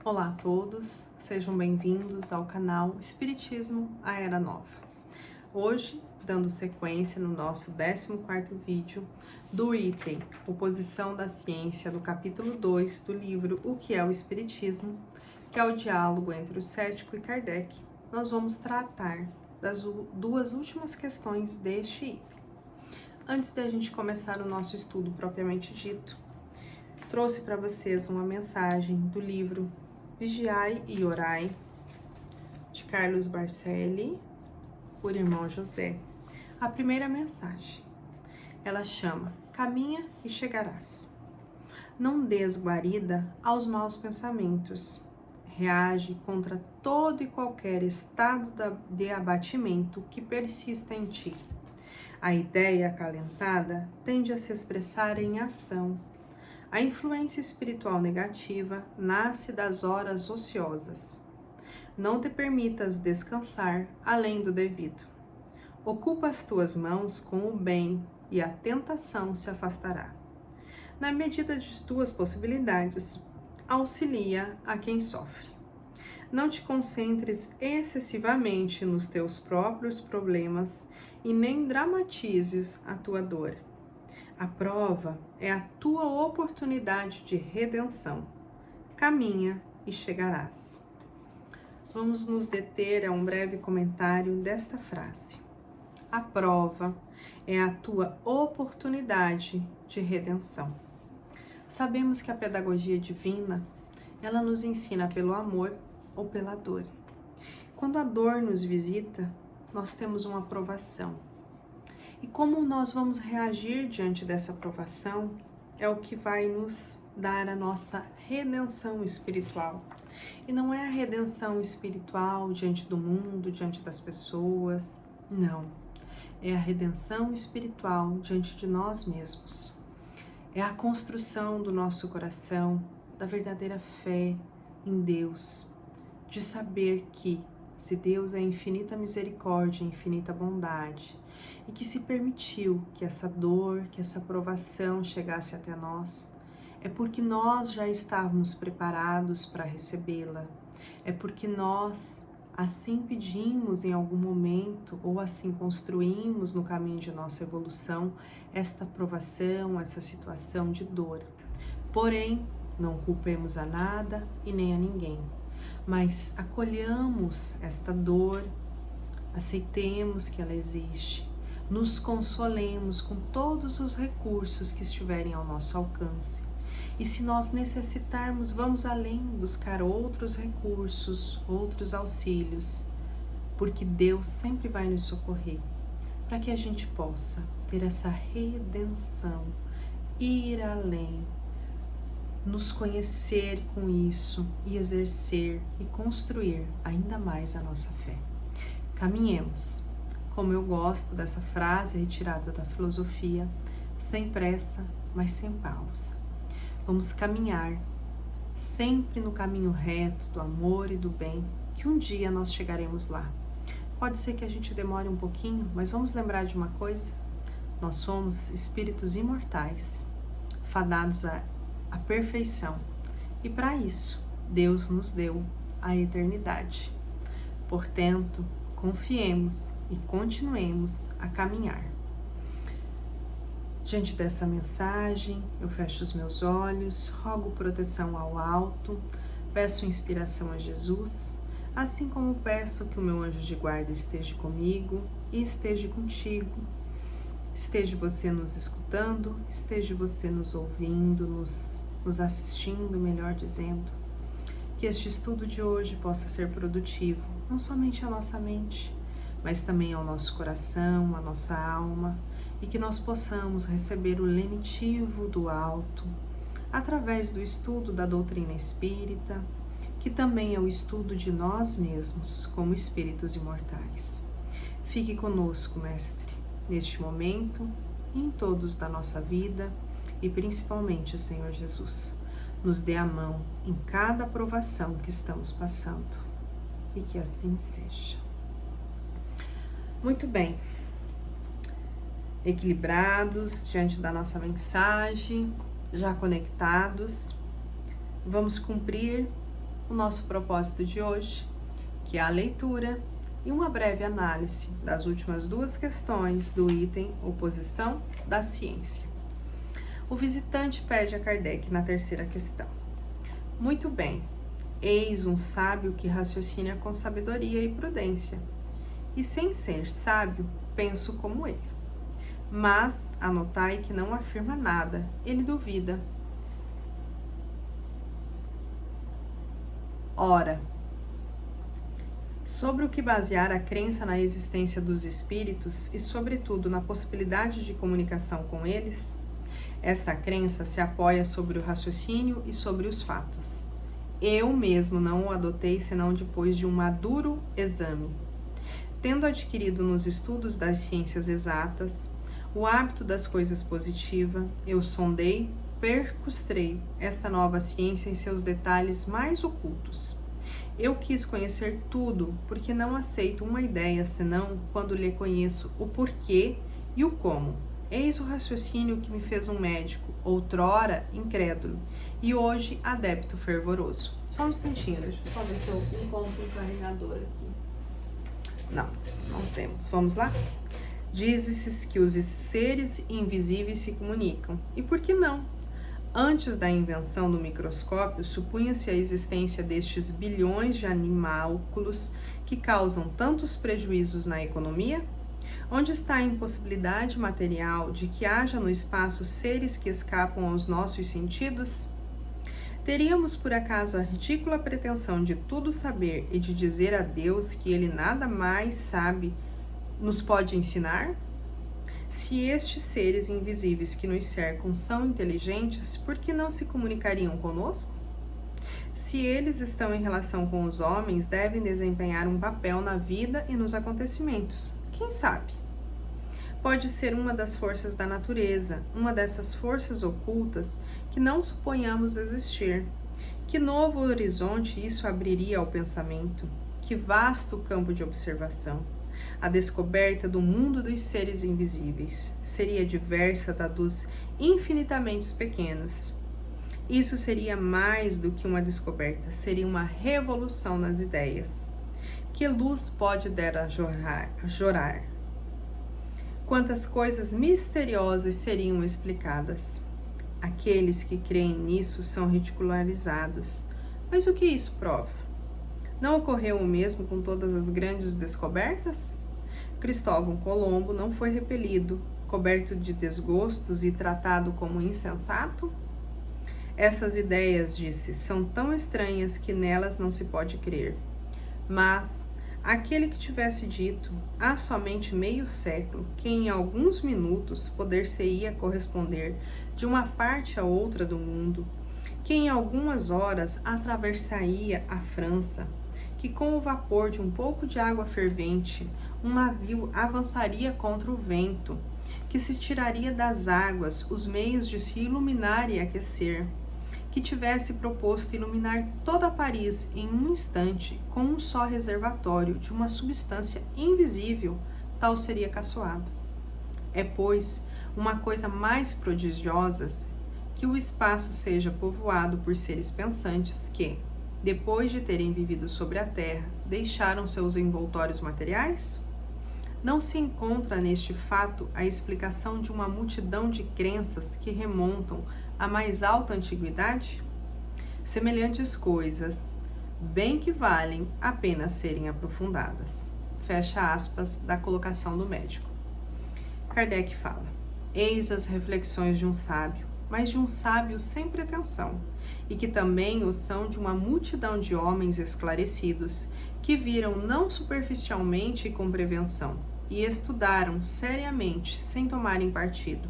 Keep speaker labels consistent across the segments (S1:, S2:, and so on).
S1: Olá a todos, sejam bem-vindos ao canal Espiritismo, a Era Nova. Hoje, dando sequência no nosso 14º vídeo do item Oposição da Ciência, do capítulo 2 do livro O que é o Espiritismo, que é o diálogo entre o cético e Kardec, nós vamos tratar das duas últimas questões deste item. Antes de a gente começar o nosso estudo propriamente dito, trouxe para vocês uma mensagem do livro Vigiai e Orai, de Carlos Barcelli, por irmão José. A primeira mensagem, ela chama Caminha e chegarás. Não des guarida aos maus pensamentos. Reage contra todo e qualquer estado de abatimento que persista em ti. A ideia acalentada tende a se expressar em ação. A influência espiritual negativa nasce das horas ociosas. Não te permitas descansar além do devido. Ocupa as tuas mãos com o bem e a tentação se afastará. Na medida de tuas possibilidades, auxilia a quem sofre. Não te concentres excessivamente nos teus próprios problemas e nem dramatizes a tua dor. A prova é a tua oportunidade de redenção. Caminha e chegarás. Vamos nos deter a um breve comentário desta frase. A prova é a tua oportunidade de redenção. Sabemos que a pedagogia divina, ela nos ensina pelo amor ou pela dor. Quando a dor nos visita, nós temos uma provação. E como nós vamos reagir diante dessa provação é o que vai nos dar a nossa redenção espiritual. E não é a redenção espiritual diante do mundo, diante das pessoas, não. É a redenção espiritual diante de nós mesmos. É a construção do nosso coração, da verdadeira fé em Deus, de saber que se Deus é infinita misericórdia, infinita bondade, e que se permitiu que essa dor, que essa provação chegasse até nós, é porque nós já estávamos preparados para recebê-la, é porque nós assim pedimos em algum momento, ou assim construímos no caminho de nossa evolução, esta provação, essa situação de dor. Porém, não culpemos a nada e nem a ninguém, mas acolhamos esta dor, aceitemos que ela existe, nos consolemos com todos os recursos que estiverem ao nosso alcance. E se nós necessitarmos, vamos além, buscar outros recursos, outros auxílios, porque Deus sempre vai nos socorrer, para que a gente possa ter essa redenção, ir além, nos conhecer com isso e exercer e construir ainda mais a nossa fé. Caminhemos. Como eu gosto dessa frase retirada da filosofia, sem pressa, mas sem pausa. Vamos caminhar sempre no caminho reto do amor e do bem, que um dia nós chegaremos lá. Pode ser que a gente demore um pouquinho, mas vamos lembrar de uma coisa: nós somos espíritos imortais, fadados à perfeição. E para isso, Deus nos deu a eternidade. Portanto, confiemos e continuemos a caminhar. Diante dessa mensagem, eu fecho os meus olhos, rogo proteção ao alto, peço inspiração a Jesus, assim como peço que o meu anjo de guarda esteja comigo e esteja contigo. Esteja você nos escutando, esteja você nos ouvindo, nos assistindo, melhor dizendo. Que este estudo de hoje possa ser produtivo, não somente à nossa mente, mas também ao nosso coração, à nossa alma, e que nós possamos receber o lenitivo do alto, através do estudo da doutrina espírita, que também é o estudo de nós mesmos, como espíritos imortais. Fique conosco, Mestre, neste momento e em todos da nossa vida, e principalmente o Senhor Jesus. Nos dê a mão em cada provação que estamos passando, e que assim seja. Muito bem, equilibrados diante da nossa mensagem, já conectados, vamos cumprir o nosso propósito de hoje, que é a leitura e uma breve análise das últimas duas questões do item Oposição da Ciência. O visitante pede a Kardec na terceira questão: muito bem, eis um sábio que raciocina com sabedoria e prudência, e sem ser sábio, penso como ele. Mas anotai que não afirma nada, ele duvida. Ora, sobre o que basear a crença na existência dos espíritos e, sobretudo, na possibilidade de comunicação com eles? Essa crença se apoia sobre o raciocínio e sobre os fatos. Eu mesmo não o adotei senão depois de um maduro exame. Tendo adquirido nos estudos das ciências exatas o hábito das coisas positivas, eu sondei, percustrei esta nova ciência em seus detalhes mais ocultos. Eu quis conhecer tudo, porque não aceito uma ideia senão quando lhe conheço o porquê e o como. Eis o raciocínio que me fez um médico, outrora incrédulo, e hoje adepto fervoroso. Só um instantinho, deixa eu só ver se eu encontro um carregador aqui. Não temos. Vamos lá? Diz-se que os seres invisíveis se comunicam. E por que não? Antes da invenção do microscópio, supunha-se a existência destes bilhões de animálculos que causam tantos prejuízos na economia? Onde está a impossibilidade material de que haja no espaço seres que escapam aos nossos sentidos? Teríamos por acaso a ridícula pretensão de tudo saber e de dizer a Deus que Ele nada mais sabe, nos pode ensinar? Se estes seres invisíveis que nos cercam são inteligentes, por que não se comunicariam conosco? Se eles estão em relação com os homens, devem desempenhar um papel na vida e nos acontecimentos. Quem sabe? Pode ser uma das forças da natureza, uma dessas forças ocultas que não suponhamos existir. Que novo horizonte isso abriria ao pensamento? Que vasto campo de observação! A descoberta do mundo dos seres invisíveis seria diversa da dos infinitamente pequenos. Isso seria mais do que uma descoberta, seria uma revolução nas ideias. Que luz pode dar a jorar? Quantas coisas misteriosas seriam explicadas? Aqueles que creem nisso são ridicularizados. Mas o que isso prova? Não ocorreu o mesmo com todas as grandes descobertas? Cristóvão Colombo não foi repelido, coberto de desgostos e tratado como insensato? Essas ideias, disse, são tão estranhas que nelas não se pode crer. Mas aquele que tivesse dito, há somente meio século, que em alguns minutos poder-se-ia corresponder de uma parte a outra do mundo, que em algumas horas atravessaria a França, que com o vapor de um pouco de água fervente, um navio avançaria contra o vento, que se tiraria das águas os meios de se iluminar e aquecer, que tivesse proposto iluminar toda Paris em um instante com um só reservatório de uma substância invisível, tal seria caçoado. É, pois, uma coisa mais prodigiosa que o espaço seja povoado por seres pensantes que, depois de terem vivido sobre a terra, deixaram seus envoltórios materiais? Não se encontra neste fato a explicação de uma multidão de crenças que remontam à mais alta antiguidade? Semelhantes coisas, bem que valem a pena serem aprofundadas. Fecha aspas da colocação do médico. Kardec fala: eis as reflexões de um sábio, mas de um sábio sem pretensão, e que também o são de uma multidão de homens esclarecidos, que viram não superficialmente e com prevenção, e estudaram seriamente, sem tomarem partido,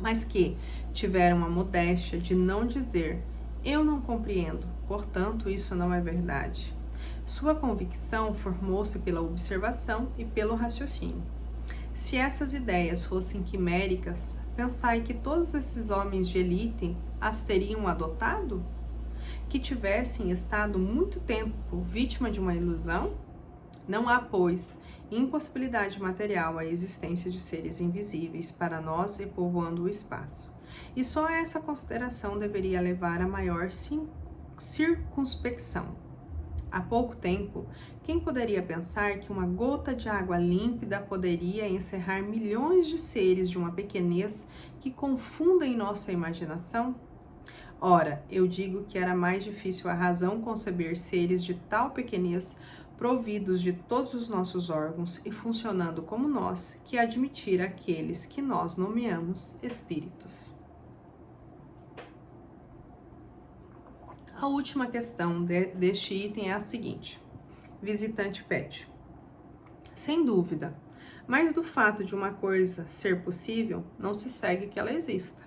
S1: mas que tiveram a modéstia de não dizer: eu não compreendo, portanto isso não é verdade. Sua convicção formou-se pela observação e pelo raciocínio. Se essas ideias fossem quiméricas, pensai que todos esses homens de elite as teriam adotado? Que tivessem estado muito tempo vítima de uma ilusão? Não há, pois, impossibilidade material a existência de seres invisíveis para nós e povoando o espaço. E só essa consideração deveria levar a maior circunspecção. Há pouco tempo, quem poderia pensar que uma gota de água límpida poderia encerrar milhões de seres de uma pequenez que confundem nossa imaginação? Ora, eu digo que era mais difícil a razão conceber seres de tal pequenez, providos de todos os nossos órgãos e funcionando como nós, que admitir aqueles que nós nomeamos espíritos. A última questão deste item é a seguinte: visitante pede. Sem dúvida, mas do fato de uma coisa ser possível, não se segue que ela exista.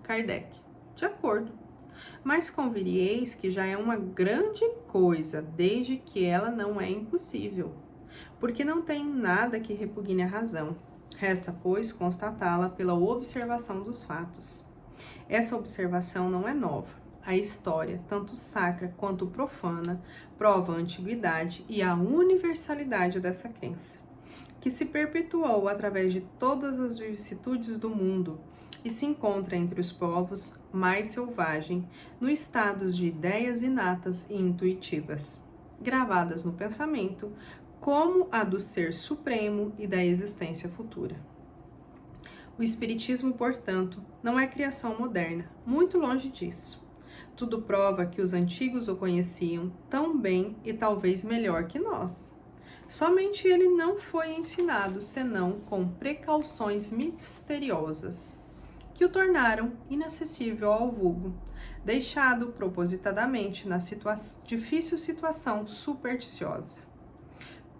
S1: Kardec. De acordo. Mas convinieis que já é uma grande coisa, desde que ela não é impossível, porque não tem nada que repugne a razão. Resta, pois, constatá-la pela observação dos fatos. Essa observação não é nova. A história, tanto sacra quanto profana, prova a antiguidade e a universalidade dessa crença, que se perpetuou através de todas as vicissitudes do mundo e se encontra entre os povos mais selvagens, no estados de ideias inatas e intuitivas, gravadas no pensamento, como a do Ser Supremo e da existência futura. O Espiritismo, portanto, não é criação moderna, muito longe disso. Tudo prova que os antigos o conheciam tão bem e talvez melhor que nós. Somente ele não foi ensinado senão com precauções misteriosas, que o tornaram inacessível ao vulgo, deixado propositadamente na difícil situação supersticiosa.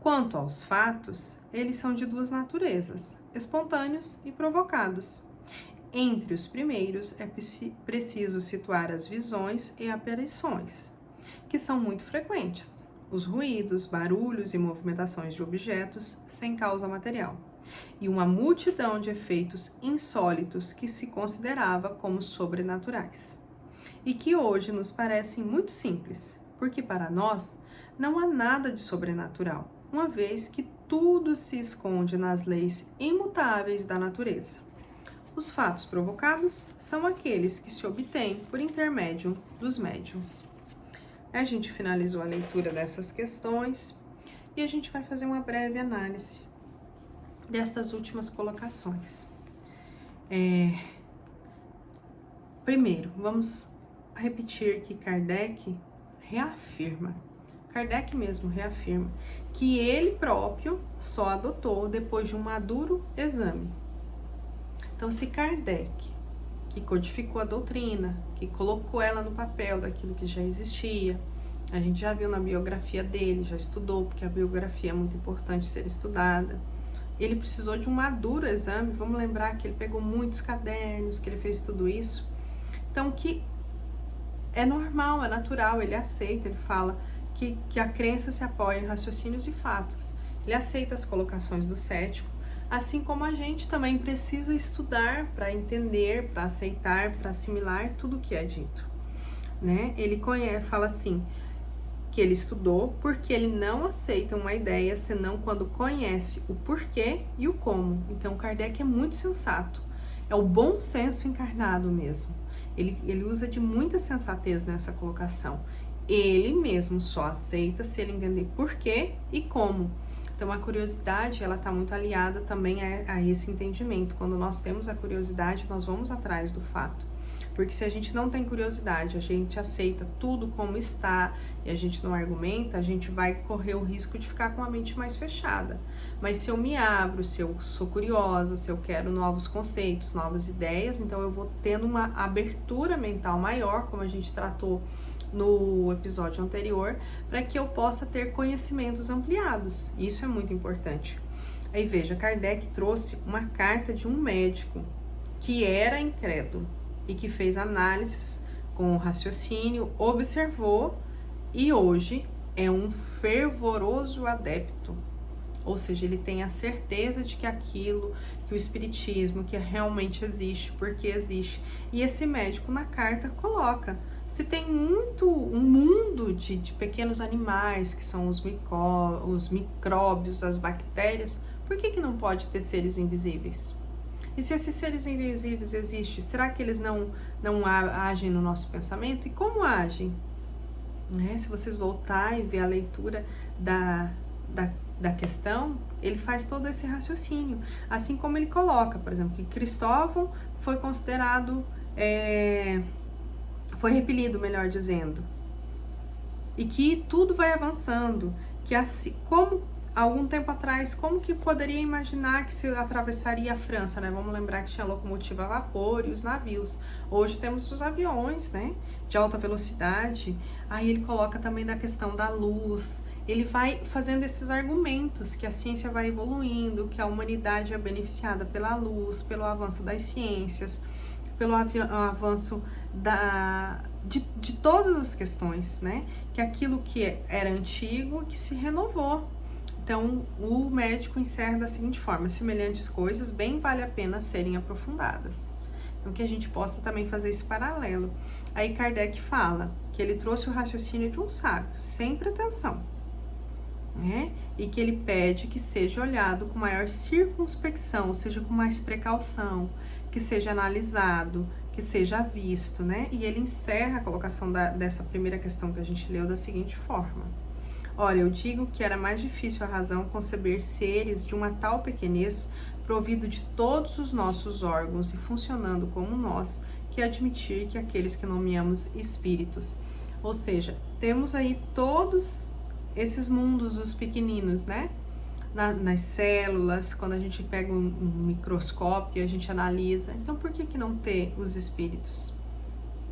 S1: Quanto aos fatos, eles são de duas naturezas, espontâneos e provocados. Entre os primeiros, é preciso situar as visões e aparições, que são muito frequentes, os ruídos, barulhos e movimentações de objetos sem causa material, e uma multidão de efeitos insólitos que se considerava como sobrenaturais, e que hoje nos parecem muito simples, porque para nós não há nada de sobrenatural, uma vez que tudo se esconde nas leis imutáveis da natureza. Os fatos provocados são aqueles que se obtêm por intermédio dos médiuns. A gente finalizou a leitura dessas questões e a gente vai fazer uma breve análise destas últimas colocações. Primeiro, vamos repetir que Kardec mesmo reafirma, que ele próprio só adotou depois de um maduro exame. Então, se Kardec, que codificou a doutrina, que colocou ela no papel daquilo que já existia, a gente já viu na biografia dele, já estudou, porque a biografia é muito importante ser estudada, ele precisou de um maduro exame. Vamos lembrar que ele pegou muitos cadernos, que ele fez tudo isso. Então, que é normal, é natural, ele aceita, ele fala que a crença se apoia em raciocínios e fatos. Ele aceita as colocações do cético, assim como a gente também precisa estudar para entender, para aceitar, para assimilar tudo o que é dito, né? Ele fala assim, que ele estudou porque ele não aceita uma ideia senão quando conhece o porquê e o como. Então, Kardec é muito sensato, é o bom senso encarnado mesmo. Ele usa de muita sensatez nessa colocação. Ele mesmo só aceita se ele entender porquê e como. Então, a curiosidade, ela está muito aliada também a esse entendimento. Quando nós temos a curiosidade, nós vamos atrás do fato. Porque se a gente não tem curiosidade, a gente aceita tudo como está e a gente não argumenta, a gente vai correr o risco de ficar com a mente mais fechada. Mas se eu me abro, se eu sou curiosa, se eu quero novos conceitos, novas ideias, então eu vou tendo uma abertura mental maior, como a gente tratou no episódio anterior, para que eu possa ter conhecimentos ampliados. Isso é muito importante. Aí veja, Kardec trouxe uma carta de um médico que era incrédulo e que fez análises com raciocínio, observou e hoje é um fervoroso adepto. Ou seja, ele tem a certeza de que aquilo, que o espiritismo, que realmente existe, porque existe. E esse médico na carta coloca, se tem um mundo de pequenos animais, que são os micróbios, as bactérias, por que não pode ter seres invisíveis? E se esses seres invisíveis existem, será que eles não agem no nosso pensamento? E como agem? Né? Se vocês voltar e ver a leitura da questão, ele faz todo esse raciocínio. Assim como ele coloca, por exemplo, que Cristóvão foi considerado, foi repelido, melhor dizendo. E que tudo vai avançando. Que assim, como algum tempo atrás, como que poderia imaginar que se atravessaria a França, né? Vamos lembrar que tinha locomotiva a vapor e os navios. Hoje temos os aviões, né? De alta velocidade. Aí ele coloca também da questão da luz. Ele vai fazendo esses argumentos que a ciência vai evoluindo, que a humanidade é beneficiada pela luz, pelo avanço das ciências, pelo avanço de todas as questões, né? Que aquilo que era antigo, que se renovou. Então, o médico encerra da seguinte forma: semelhantes coisas bem vale a pena serem aprofundadas. Então, que a gente possa também fazer esse paralelo. Aí Kardec fala que ele trouxe o raciocínio de um sábio, sem pretensão, né? E que ele pede que seja olhado com maior circunspecção, ou seja, com mais precaução, que seja analisado, que seja visto, né? E ele encerra a colocação dessa primeira questão que a gente leu da seguinte forma: ora, eu digo que era mais difícil a razão conceber seres de uma tal pequenez, provido de todos os nossos órgãos e funcionando como nós, que admitir que aqueles que nomeamos espíritos. Ou seja, temos aí todos esses mundos dos pequeninos, né? Nas células, quando a gente pega um microscópio, a gente analisa. Então, por que não ter os espíritos?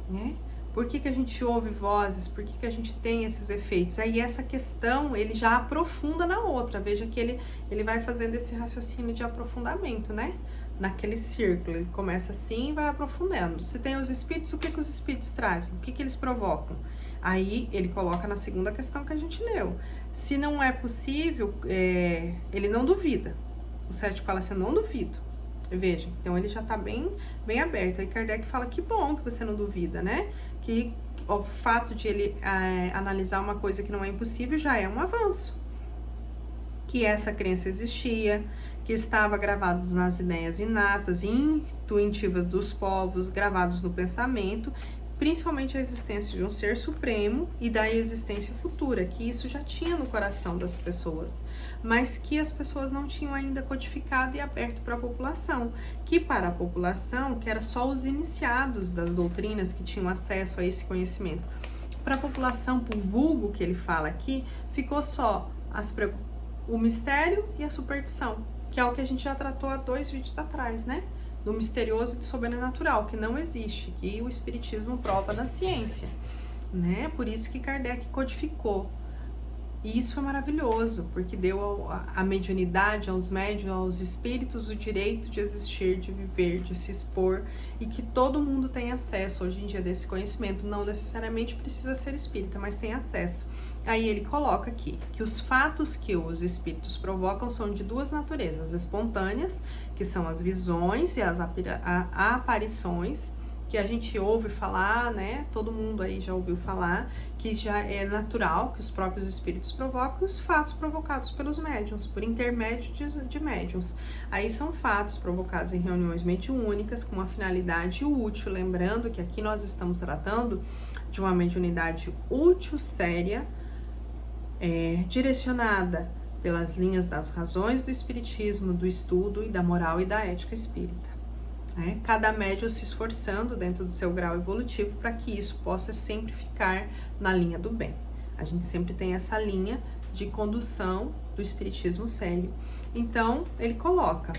S1: Né? Por que a gente ouve vozes? Por que a gente tem esses efeitos? Aí essa questão, ele já aprofunda na outra. Veja que ele vai fazendo esse raciocínio de aprofundamento, né? Naquele círculo. Ele começa assim e vai aprofundando. Se tem os espíritos, o que os espíritos trazem? O que eles provocam? Aí ele coloca na segunda questão que a gente leu. Se não é possível, ele não duvida. O cético fala assim: eu não duvido. Veja, então ele já está bem aberto. Aí Kardec fala: que bom que você não duvida, né? Que o fato de ele analisar uma coisa que não é impossível já é um avanço. Que essa crença existia, que estava gravado nas ideias inatas e intuitivas dos povos, gravados no pensamento, principalmente a existência de um ser supremo e da existência futura, que isso já tinha no coração das pessoas, mas que as pessoas não tinham ainda codificado e aberto para a população, que para a população, que era só os iniciados das doutrinas que tinham acesso a esse conhecimento. Para a população, para o vulgo que ele fala aqui, ficou só o mistério e a superstição, que é o que a gente já tratou há 2 vídeos atrás, né? Do misterioso e do sobrenatural, que não existe, que o espiritismo prova na ciência, né? Por isso que Kardec codificou. E isso foi maravilhoso, porque deu a mediunidade, aos médiuns, aos espíritos, o direito de existir, de viver, de se expor, e que todo mundo tem acesso hoje em dia desse conhecimento. Não necessariamente precisa ser espírita, mas tem acesso. Aí ele coloca aqui que os fatos que os espíritos provocam são de 2 naturezas: espontâneas, que são as visões e as aparições, que a gente ouve falar, né? Todo mundo aí já ouviu falar, que já é natural, que os próprios espíritos provocam, e os fatos provocados pelos médiuns, por intermédio de médiuns. Aí são fatos provocados em reuniões mediúnicas com uma finalidade útil, lembrando que aqui nós estamos tratando de uma mediunidade útil, séria, direcionada pelas linhas das razões do espiritismo, do estudo e da moral e da ética espírita. Cada médium se esforçando dentro do seu grau evolutivo para que isso possa sempre ficar na linha do bem. A gente sempre tem essa linha de condução do espiritismo sério. Então, ele coloca: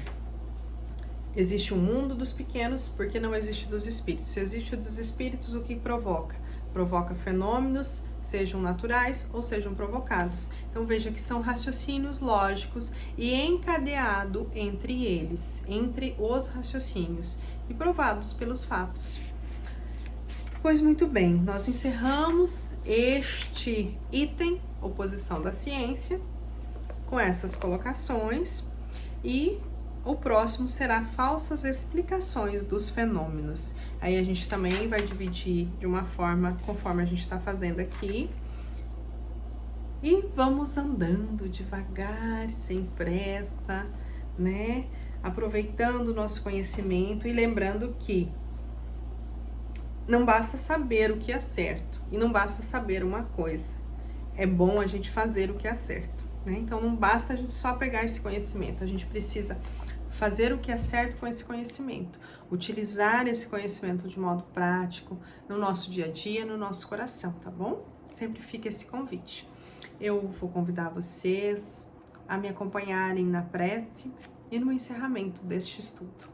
S1: existe um mundo dos pequenos, porque não existe dos espíritos. Se existe dos espíritos, o que provoca? Provoca fenômenos, sejam naturais ou sejam provocados. Então veja que são raciocínios lógicos e encadeado entre eles, entre os raciocínios e provados pelos fatos. Pois muito bem, nós encerramos este item, oposição da ciência, com essas colocações, e o próximo será falsas explicações dos fenômenos. Aí a gente também vai dividir de uma forma conforme a gente está fazendo aqui. E vamos andando devagar, sem pressa, né? aproveitando o nosso conhecimento e lembrando que não basta saber o que é certo e não basta saber uma coisa. É bom a gente fazer o que é certo, né? Então não basta a gente só pegar esse conhecimento, a gente precisa fazer o que é certo com esse conhecimento, utilizar esse conhecimento de modo prático no nosso dia a dia, no nosso coração, tá bom? Sempre fica esse convite. Eu vou convidar vocês a me acompanharem na prece e no encerramento deste estudo.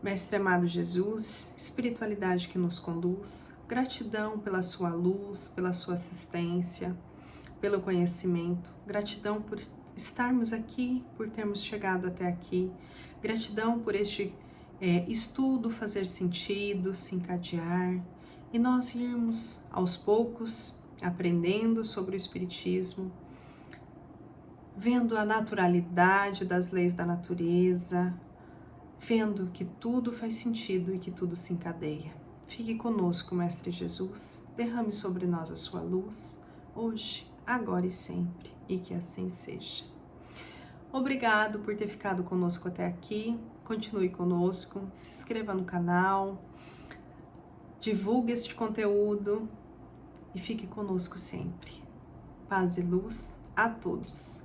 S1: Mestre amado Jesus, espiritualidade que nos conduz, gratidão pela sua luz, pela sua assistência, pelo conhecimento, gratidão por estarmos aqui, por termos chegado até aqui, gratidão por este estudo fazer sentido, se encadear e nós irmos aos poucos aprendendo sobre o Espiritismo, vendo a naturalidade das leis da natureza, vendo que tudo faz sentido e que tudo se encadeia. Fique conosco, Mestre Jesus, derrame sobre nós a sua luz, hoje, agora e sempre, e que assim seja. Obrigado por ter ficado conosco até aqui, continue conosco, se inscreva no canal, divulgue este conteúdo e fique conosco sempre. Paz e luz a todos.